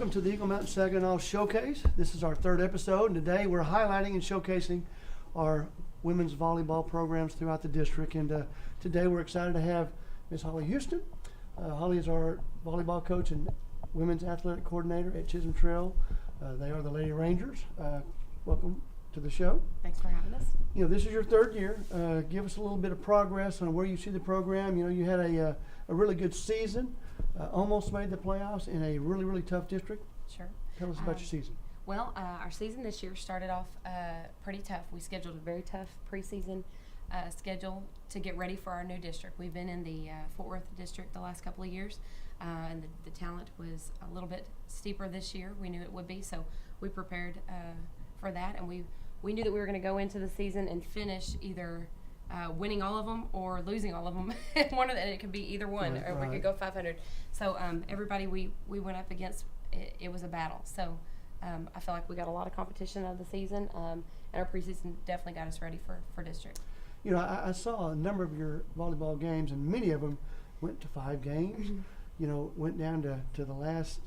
welcome to the Eagle Mountain Saginaw Showcase. This is our third episode, and today we're highlighting and showcasing our women's volleyball programs throughout the district. And today we're excited to have Ms. Holly Houston. Holly is our volleyball coach and women's athletic coordinator at Chisholm Trail. They are the Lady Rangers. Welcome to the show. Thanks for having us. You know, this is your third year. Give us a little bit of progress on where you see the program. You know, you had a really good season. Almost made the playoffs in a really, really tough district. Sure. Tell us about your season. Well, our season this year started off pretty tough. We scheduled a very tough preseason schedule to get ready for our new district. We've been in the Fort Worth district the last couple of years, and the talent was a little bit steeper this year. We knew it would be, so we prepared for that, and we knew that we were going to go into the season and finish either winning all of them or losing all of them. It could be either one, or we could go 500. So everybody we went up against, it was a battle. So I feel like we got a lot of competition out of the season, and our preseason definitely got us ready for district. You know, I saw a number of your volleyball games, and many of them went to 5 games. Mm-hmm. You know, went down to the last,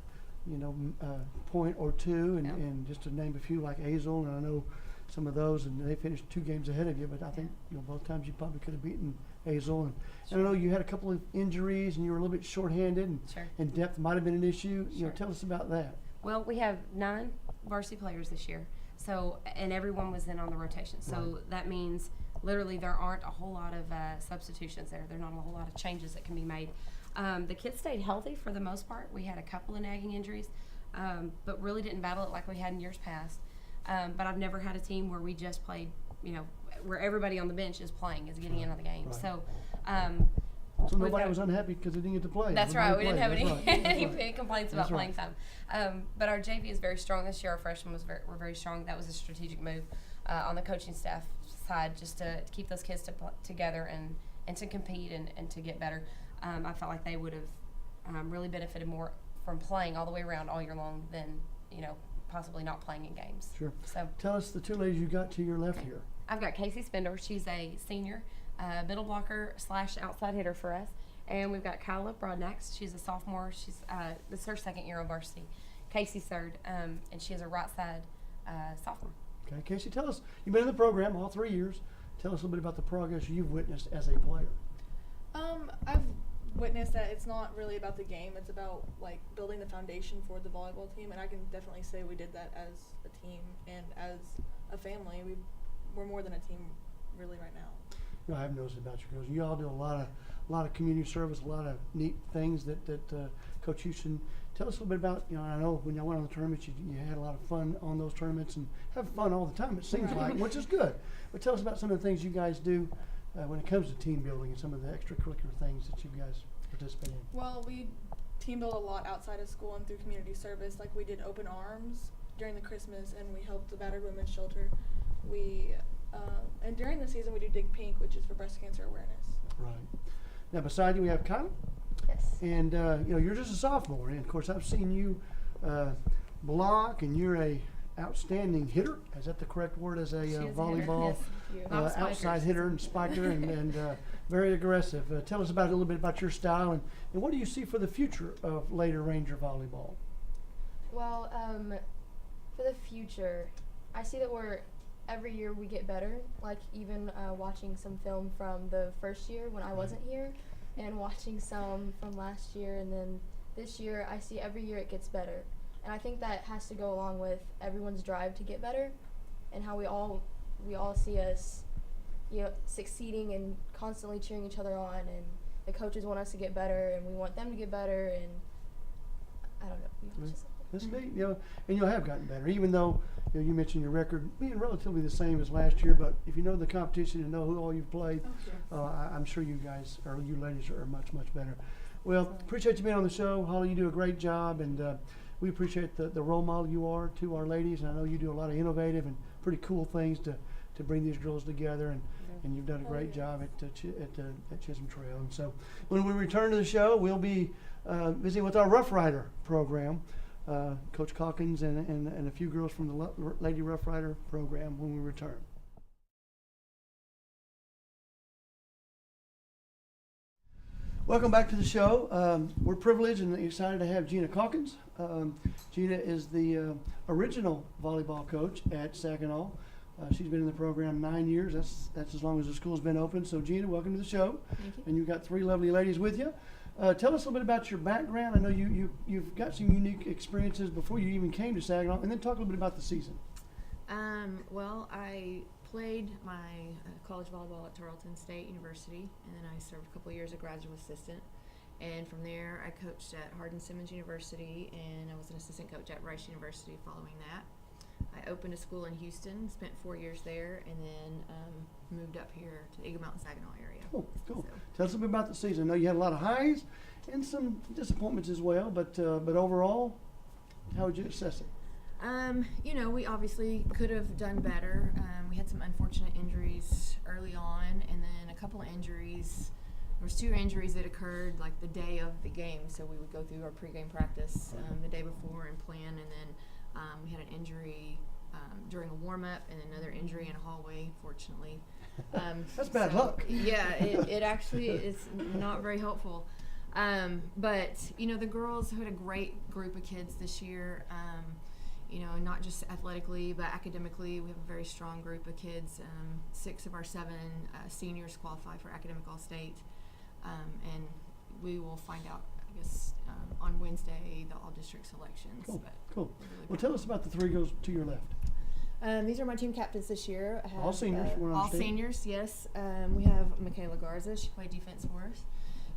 point or two, and, Yep. and just to name a few, like Azle, and I know some of those, and they finished 2 games ahead of you, but I think both times you probably could have beaten Azle. And I know you had a couple of injuries, and you were a little bit shorthanded, and, Sure. and depth might have been an issue. You know, Sure. tell us about that. Well, we have 9 varsity players this year, so and everyone was in on the rotation. So Right. that means literally there aren't a whole lot of substitutions there. There are not a whole lot of changes that can be made. The kids stayed healthy for the most part. We had a couple of nagging injuries, but really didn't battle it like we had in years past. But I've never had a team where we just played, where everybody on the bench is playing, is getting in on the game. Right. So. So nobody was unhappy because they didn't get to play. That's right. We didn't have any That's right. complaints about playing time. But our JV is very strong this year. Our freshmen were very strong. That was a strategic move on the coaching staff side, just to keep those kids together and to compete and to get better. I felt like they would have really benefited more from playing all the way around all year long than possibly not playing in games. Sure. So tell us the 2 ladies you got to your left here. I've got Casey Spindor. She's a senior, middle blocker / outside hitter for us. And we've got Kyla Broadnax. She's a sophomore. This is her 2nd year on varsity. Casey's 3rd, and she is a right side sophomore. Okay, Casey, tell us, you've been in the program all 3 years. Tell us a little bit about the progress you've witnessed as a player. I've witnessed that it's not really about the game. It's about building the foundation for the volleyball team, and I can definitely say we did that as a team and as a family. We're more than a team really right now. You know, I've noticed about you girls. You all do a lot of community service, a lot of neat things that Coach Houston. Tell us a little bit about, I know when y'all went on the tournaments, you had a lot of fun on those tournaments and have fun all the time, it seems like, which is good. But tell us about some of the things you guys do when it comes to team building and some of the extracurricular things that you guys participate in. Well, we team build a lot outside of school and through community service. Like we did open arms during the Christmas, and we helped the battered women's shelter. And during the season we do Dig Pink, which is for breast cancer awareness. Right. Now beside you we have Kyla. Yes. And you're just a sophomore, and of course I've seen you block, and you're a outstanding hitter. Is that the correct word? As a volleyball outside hitter and spiker, and very aggressive. Tell us about a little bit about your style, and what do you see for the future of Lady Ranger volleyball? Well, for the future, I see that every year we get better. Like even watching some film from the first year when I wasn't here, and watching some from last year, and then this year, I see every year it gets better. And I think that has to go along with everyone's drive to get better, and how we all see us, succeeding and constantly cheering each other on, and the coaches want us to get better, and we want them to get better, and I don't know. That's neat, and you have gotten better, even though you mentioned your record being relatively the same as last year. But if you know the competition and know who all you've played, I'm sure you guys, or you ladies, are much, much better. Well, appreciate you being on the show, Holly. You do a great job, and we appreciate the role model you are to our ladies. And I know you do a lot of innovative and pretty cool things to bring these girls together, and you've done a great job at Chisholm Trail. And so when we return to the show, we'll be visiting with our Rough Rider program. Coach Calkins and a few girls from the Lady Rough Rider program when we return. Welcome back to the show. We're privileged and excited to have Gina Calkins. Gina is the original volleyball coach at Saginaw. She's been in the program 9 years. That's as long as the school's been open. So Gina, welcome to the show. Thank you. And you've got 3 lovely ladies with you. Tell us a little bit about your background. I know you've got some unique experiences before you even came to Saginaw, and then talk a little bit about the season. Well, I played my college volleyball at Tarleton State University, and then I served a couple of years as a graduate assistant. And from there, I coached at Hardin-Simmons University, and I was an assistant coach at Rice University following that. I opened a school in Houston, spent 4 years there, and then moved up here to the Eagle Mountain Saginaw area. Cool. So, Tell us a bit about the season. I know you had a lot of highs and some disappointments as well, but overall, how would you assess it? we obviously could have done better. We had some unfortunate injuries early on, and then a couple of injuries. There was 2 injuries that occurred like the day of the game, so we would go through our pregame practice the day before and plan, and then we had an injury during a warm-up and another injury in a hallway, fortunately. That's bad luck. Yeah, it actually is not very helpful. But, the girls had a great group of kids this year, not just athletically, but academically. We have a very strong group of kids. 6 of our 7 seniors qualify for Academic All-State. And we will find out, I guess, on Wednesday, the all-district selections. Cool. But Cool. really Well, tell us about the 3 girls to your left. These are my team captains this year. I have, All seniors, from what I all understand. seniors, yes. We have Michaela Garza. She played defense for us.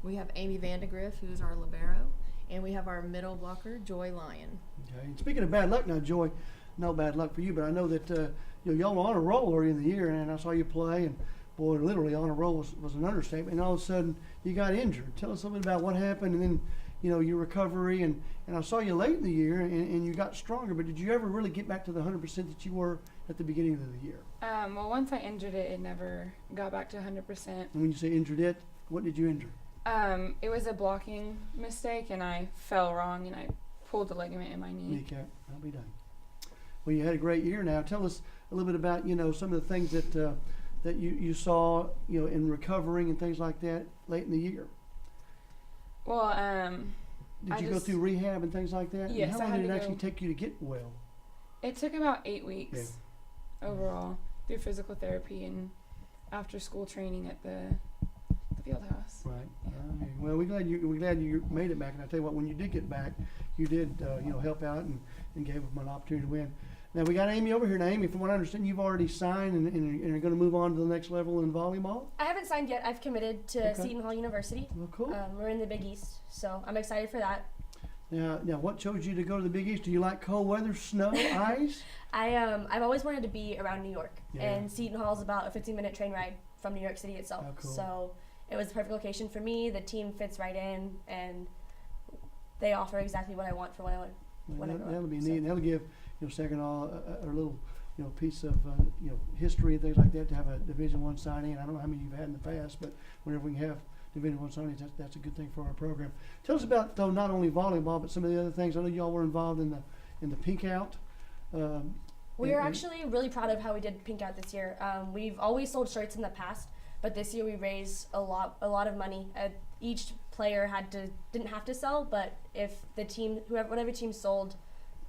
We have Amy Vandegrift, who's our libero. And we have our middle blocker, Joy Lyon. Okay. And speaking of bad luck now, Joy, no bad luck for you, but I know that y'all were on a roll early in the year, and I saw you play, and boy, literally on a roll was an understatement. And all of a sudden, you got injured. Tell us a little bit about what happened, and then your recovery. And I saw you late in the year, and you got stronger. But did you ever really get back to the 100% that you were at the beginning of the year? Well, once I injured it, it never got back to 100%. And when you say injured it, what did you injure? It was a blocking mistake, and I fell wrong, and I pulled the ligament in my knee. Kneecap. I'll be done. Well, you had a great year now. Tell us a little bit about, some of the things that you saw, in recovering and things like that late in the year. Well, Did you go through rehab and things like that? Yes, and how I long had did it to actually go. take you to get well? it took about 8 weeks overall through physical therapy and after-school training at the field house. Right. Well, we're glad you made it back. And I tell you what, when you did get back, you did help out and gave them an opportunity to win. Now we got Amy over here. Now, Amy, from what I understand, you've already signed and are going to move on to the next level in volleyball. I haven't signed yet. I've committed to Okay. Seton Hall University. Well, cool. We're in the Big East, so I'm excited for that. Now, what chose you to go to the Big East? Do you like cold weather, snow, ice? I've always wanted to be around New York, Yeah. and Seton Hall is about a 15-minute train ride from New York City itself. Oh, cool. So it was the perfect location for me. The team fits right in, and they offer exactly what I want for when I want. Well, when I grow that'll up, be so. neat. That'll give Saginaw a little piece of history and things like that to have a Division I signing. I don't know how many you've had in the past, but whenever we can have Division I signings, that's a good thing for our program. Tell us about though not only volleyball but some of the other things. I know y'all were involved in the Pink Out. We are actually really proud of how we did Pink Out this year. We've always sold shirts in the past, but this year we raised a lot of money. Each player didn't have to sell, but if the team, whatever team sold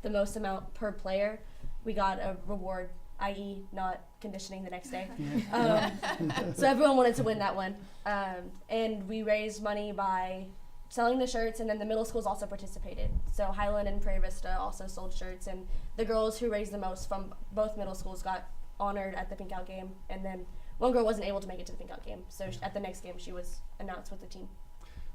the most amount per player, we got a reward, i.e. not conditioning the next day. So everyone wanted to win that one. And we raised money by selling the shirts, and then the middle schools also participated. So Highland and Prairie Vista also sold shirts, and the girls who raised the most from both middle schools got honored at the Pink Out game. And then one girl wasn't able to make it to the Pink Out game, so at the next game she was announced with the team.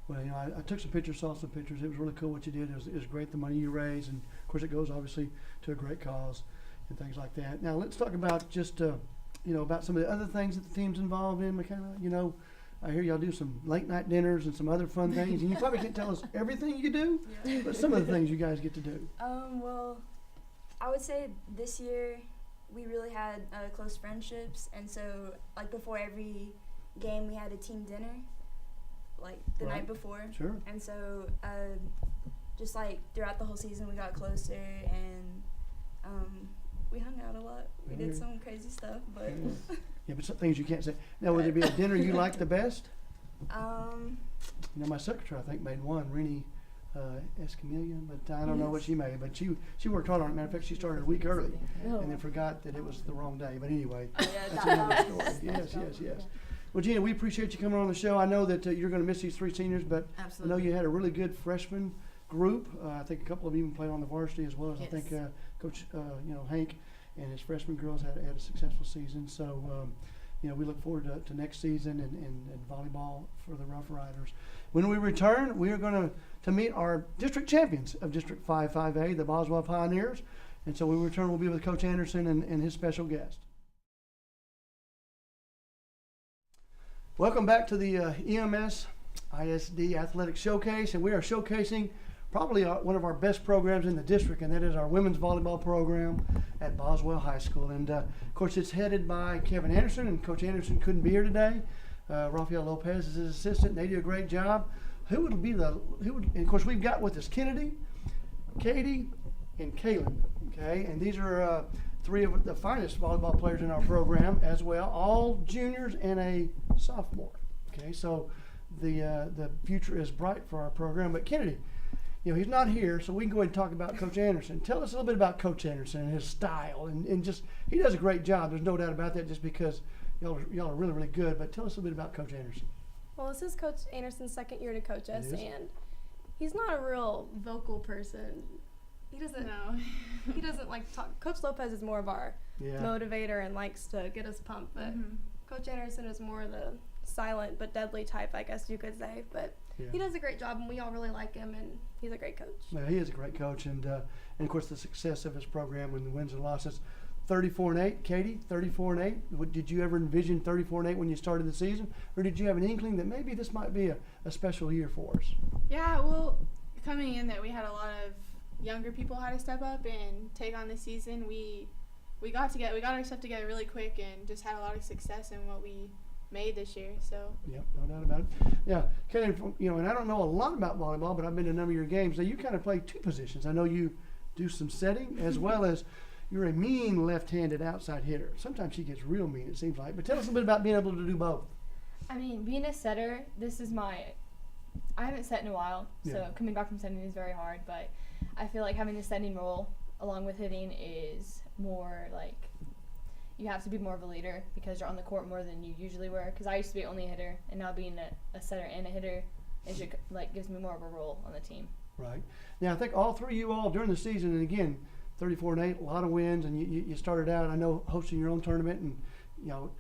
Well, I took some pictures, saw some pictures. It was really cool what you did. It was great, the money you raised, and of course it goes obviously to a great cause and things like that. Now let's talk about just about some of the other things that the team's involved in. McKenna, I hear y'all do some late night dinners and some other fun things, and you probably can't tell us everything you do, but some of the things you guys get to do. Well, I would say this year we really had close friendships, and so like before every game we had a team dinner, like the Right. night before. Sure. And so just like throughout the whole season we got closer, and we hung out a lot. We did some crazy stuff, but Yeah, but some things you can't say. Now, would there be a dinner you like the best? You know, my secretary, I think, made one, Rennie Escamilla, but I don't know what she made. But she worked hard on it. Matter of fact, she started a week early and then forgot that it was the wrong day. But anyway, that's another story. Yes. Well, Gina, we appreciate you coming on the show. I know that you're going to miss these 3 seniors, but Absolutely. I know you had a really good freshman group. I think a couple of them even played on the varsity as well as I think Coach Hank and his freshman girls had a successful season. So we look forward to next season and volleyball for the Rough Riders. When we return, we are going to meet our district champions of District 5-5A, the Boswell Pioneers. And so when we return, we'll be with Coach Anderson and his special guest. Welcome back to the EMS ISD Athletic Showcase, and we are showcasing probably one of our best programs in the district, and that is our women's volleyball program at Boswell High School. And of course, it's headed by Kevin Anderson, and Coach Anderson couldn't be here today. Rafael Lopez is his assistant, and they do a great job. And of course, we've got with us Kennedy, Katie, and Kaylin. Okay, and these are 3 of the finest volleyball players in our program as well, all juniors and a sophomore. Okay, so the future is bright for our program. But Kennedy, he's not here, so we can go ahead and talk about Coach Anderson. Tell us a little bit about Coach Anderson and his style, and just he does a great job. There's no doubt about that. Just because y'all are really, really good. But tell us a little bit about Coach Anderson. Well, this is Coach Anderson's second year to coach us, and he's not a real vocal person. He doesn't he doesn't like to talk. Coach Lopez is more of our motivator and likes to get us pumped, but Coach Anderson is more the silent but deadly type, I guess you could say. But he does a great job, and we all really like him, and he's a great coach. Yeah, he is a great coach, and of course the success of his program when the wins and losses. 34-8, Katie, 34-8. Did you ever envision 34-8 when you started the season, or did you have an inkling that maybe this might be a special year for us? Yeah, well, coming in that we had a lot of younger people had to step up and take on the season. We got our stuff together really quick and just had a lot of success in what we made this year. So yeah, no doubt about it. Yeah, Katie, and I don't know a lot about volleyball, but I've been to a number of your games. Now you kind of play 2 positions. I know you do some setting as well as you're a mean left-handed outside hitter. Sometimes she gets real mean, it seems like. But tell us a bit about being able to do both. I mean, being a setter, I haven't set in a while, so coming back from setting is very hard. But I feel like having the setting role along with hitting is more like you have to be more of a leader because you're on the court more than you usually were. Because I used to be only a hitter, and now being a setter and a hitter, it gives me more of a role on the team. Right. Now, I think all 3 of you all during the season, and again, 34-8, a lot of wins, and you started out, I know, hosting your own tournament and,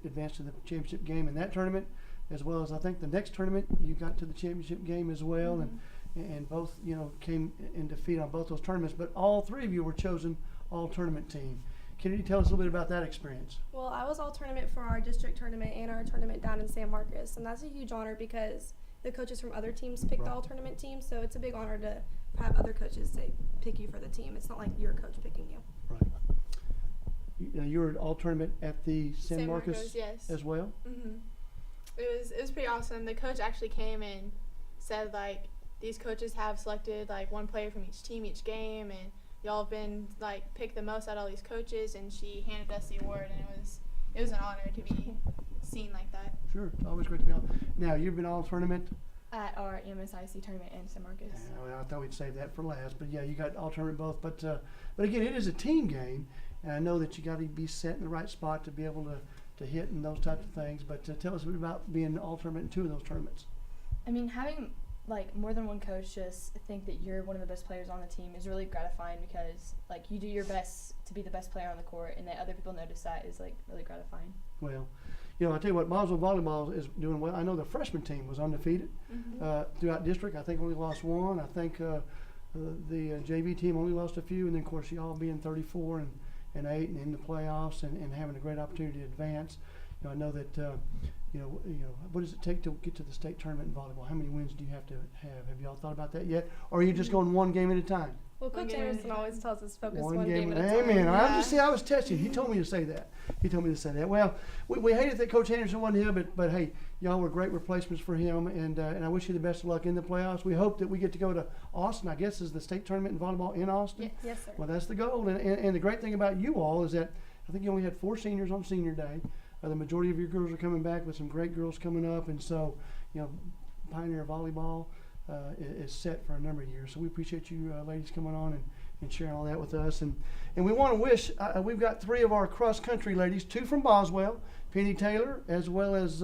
advanced to the championship game in that tournament, as well as I think the next tournament you got to the championship game as well, and both, came in defeat on both those tournaments, but all 3 of you were chosen all-tournament team. Can you tell us a little bit about that experience? Well, I was all-tournament for our district tournament and our tournament down in San Marcos, and that's a huge honor because the coaches from other teams pick the all-tournament team, so it's a big honor to have other coaches pick you for the team. It's not like your coach picking you. Right. You were all-tournament at the San Marcos yes. as well? Mm-hmm. It was pretty awesome. The coach actually came and said, these coaches have selected, one player from each team each game, and y'all have been, picked the most out of all these coaches, and she handed us the award, and it was an honor to be seen like that. Sure. It's always great to be on. Now, you've been all-tournament? At our MSIC tournament in San Marcos. I thought we'd save that for last, but you got all-tournament both. But again, it is a team game, and I know that you got to be set in the right spot to be able to hit and those types of things. But tell us a bit about being all-tournament in 2 of those tournaments. I mean, having more than one coach just think that you're one of the best players on the team is really gratifying because you do your best to be the best player on the court, and that other people notice that is really gratifying. Well, I tell you what, Boswell Volleyball is doing well. I know the freshman team was undefeated throughout district. I think only lost 1. I think the JV team only lost a few, and then of course y'all being 34-8 and in the playoffs and having a great opportunity to advance. I know that what does it take to get to the state tournament in volleyball? How many wins do you have to have? Have y'all thought about that yet, or are you just going one game at a time? Well, Coach Anderson always tells us focus one game at a time. Amen. I was testing. He told me to say that. Well, we hated that Coach Anderson wasn't here, but hey, y'all were great replacements for him, and I wish you the best of luck in the playoffs. We hope that we get to go to Austin. I guess is the state tournament in volleyball in Austin. Yes, sir. Well, that's the goal, and the great thing about you all is that I think you only had 4 seniors on senior day. The majority of your girls are coming back with some great girls coming up, and so Pioneer Volleyball is set for a number of years. So we appreciate you ladies coming on and sharing all that with us. And we want to wish, we've got 3 of our cross-country ladies, 2 from Boswell, Penny Taylor, as well as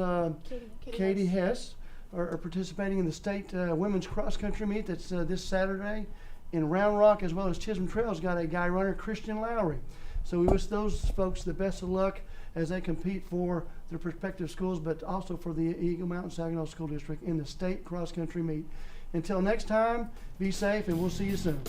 Katie Hess, are participating in the state women's cross-country meet that's this Saturday in Round Rock, as well as Chisholm Trail's got a guy runner, Christian Lowry. So we wish those folks the best of luck as they compete for their prospective schools, but also for the Eagle Mountain Saginaw School District in the state cross-country meet. Until next time, be safe, and we'll see you soon.